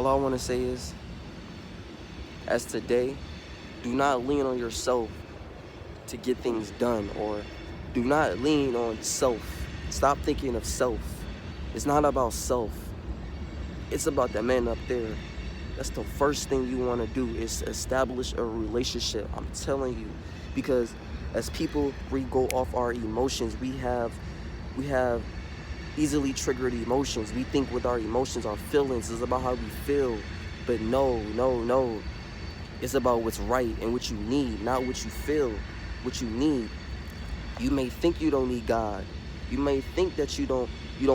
All I want to say is, as today, do not lean on yourself to get things done, or do not lean on self. Stop thinking of self. It's not about self. It's about that man up there. That's the first thing you want to do is establish a relationship. I'm telling you, because as people, we go off our emotions. We have easily triggered emotions. We think with our emotions, our feelings is about how we feel, but no, no, no. It's about what's right and what you need, not what you feel, what you need. You may think you don't need God. You may think that you don't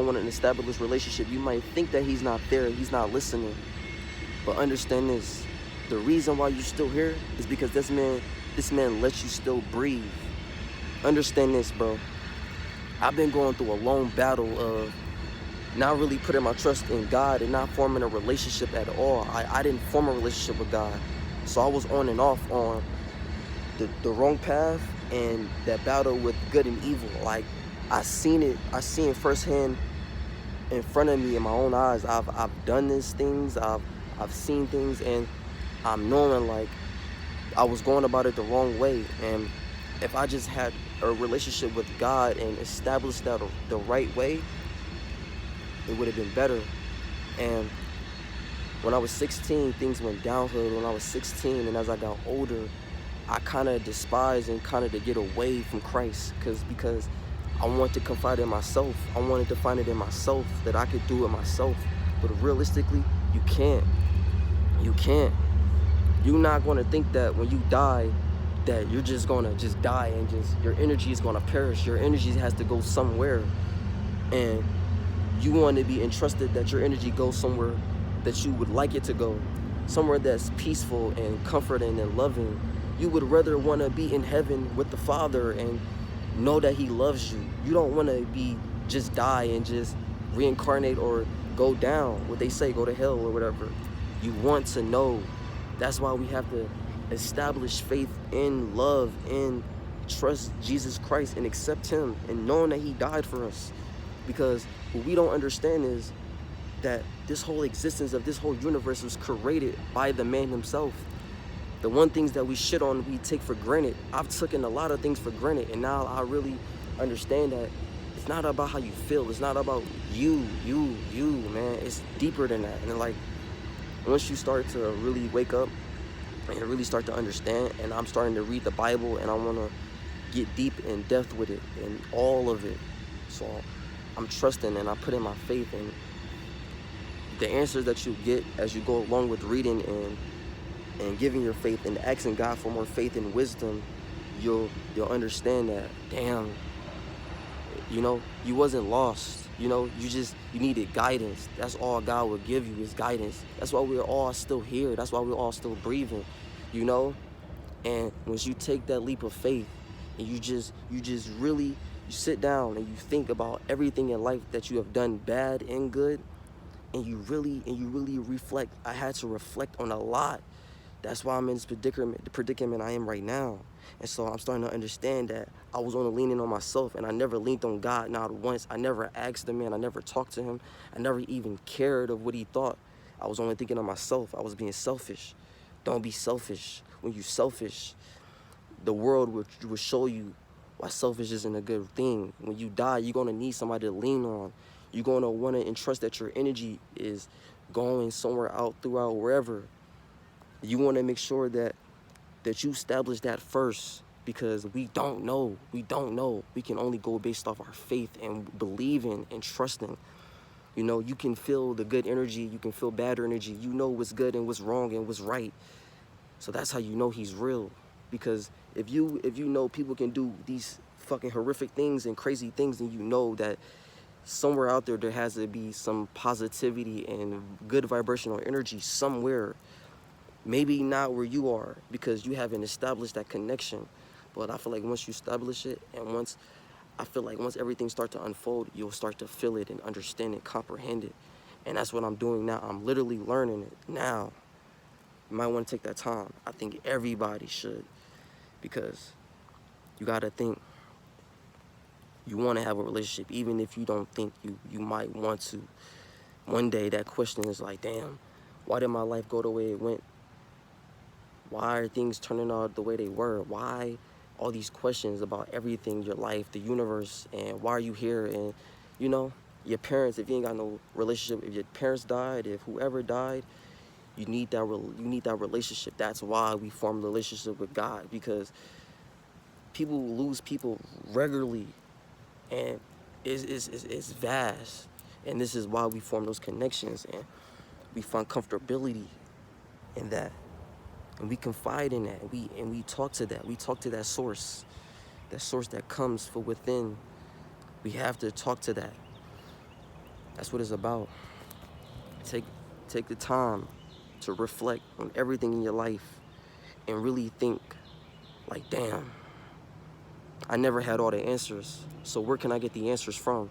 want an established relationship. You might think that he's not there, he's not listening. But understand this. The reason why you're still here is because this man lets you still breathe. Understand this, bro. I've been going through a long battle of not really putting my trust in God and not forming a relationship at all. I didn't form a relationship with God. So I was on and off on the wrong path and that battle with good and evil. Like I seen it firsthand in front of me in my own eyes. I've done these things, I've seen things, and I'm knowing like I was going about it the wrong way. And if I just had a relationship with God and established that the right way, it would have been better. And when I was 16, things went downhill when I was 16, and as I got older, I kind of despised and kind of to get away from Christ because I wanted to confide in myself. I wanted to find it in myself that I could do it myself. But realistically, you can't. You can't. You're not going to think that when you die, that you're just going to just die and just your energy is going to perish. Your energy has to go somewhere. And you want to be entrusted that your energy goes somewhere that you would like it to go, somewhere that's peaceful and comforting and loving. You would rather want to be in heaven with the Father and know that he loves you. You don't want to be just die and just reincarnate or go down, what they say, go to hell or whatever. You want to know. That's why we have to establish faith in love and trust Jesus Christ and accept him and knowing that he died for us. Because what we don't understand is that this whole existence of this whole universe was created by the man himself. The one things that we shit on, we take for granted. I've taken a lot of things for granted, and now I really understand that it's not about how you feel. It's not about you, man. It's deeper than that. And like, once you start to really wake up and really start to understand, and I'm starting to read the Bible, and I want to get deep in depth with it and all of it. So I'm trusting and I put in my faith, and the answers that you get as you go along with reading and giving your faith and asking God for more faith and wisdom, you'll understand that, damn, you wasn't lost. You needed guidance. That's all God will give you is guidance. That's why we're all still here. That's why we're all still breathing, And once you take that leap of faith and you just really, you sit down and you think about everything in life that you have done bad and good, and you really reflect. I had to reflect on a lot. That's why I'm in this predicament I am right now. And so I'm starting to understand that I was only leaning on myself, and I never leaned on God, not once. I never asked the man. I never talked to him. I never even cared of what he thought. I was only thinking of myself. I was being selfish. Don't be selfish. When you're selfish, the world will show you why selfish isn't a good thing. When you die, you're going to need somebody to lean on. You're going to want to entrust that your energy is going somewhere out throughout wherever. You want to make sure that you establish that first, because we don't know. We can only go based off our faith and believing and trusting. You can feel the good energy, you can feel bad energy. You know what's good and what's wrong and what's right. So that's how you know he's real. Because if you know people can do these fucking horrific things and crazy things, then you know that somewhere out there has to be some positivity and good vibrational energy somewhere. Maybe not where you are, because you haven't established that connection. But I feel like once you establish it, and once everything starts to unfold, you'll start to feel it and understand it, comprehend it. And that's what I'm doing now. I'm literally learning it now. You might want to take that time. I think everybody should, because you got to think you want to have a relationship, even if you don't think you might want to. One day that question is like, damn, Why did my life go the way it went? Why are things turning out the way they were? Why all these questions about everything, your life, the universe, and why are you here? And you know, your parents, if you ain't got no relationship, if your parents died, if whoever died, you need that relationship. That's why we form a relationship with God, because people lose people regularly, and it's vast. And this is why we form those connections, and we find comfortability in that, and we confide in that, and we talk to that. We talk to that source that comes from within. We have to talk to that. That's what it's about. Take the time to reflect on everything in your life and really think, like, damn, I never had all the answers. So where can I get the answers from?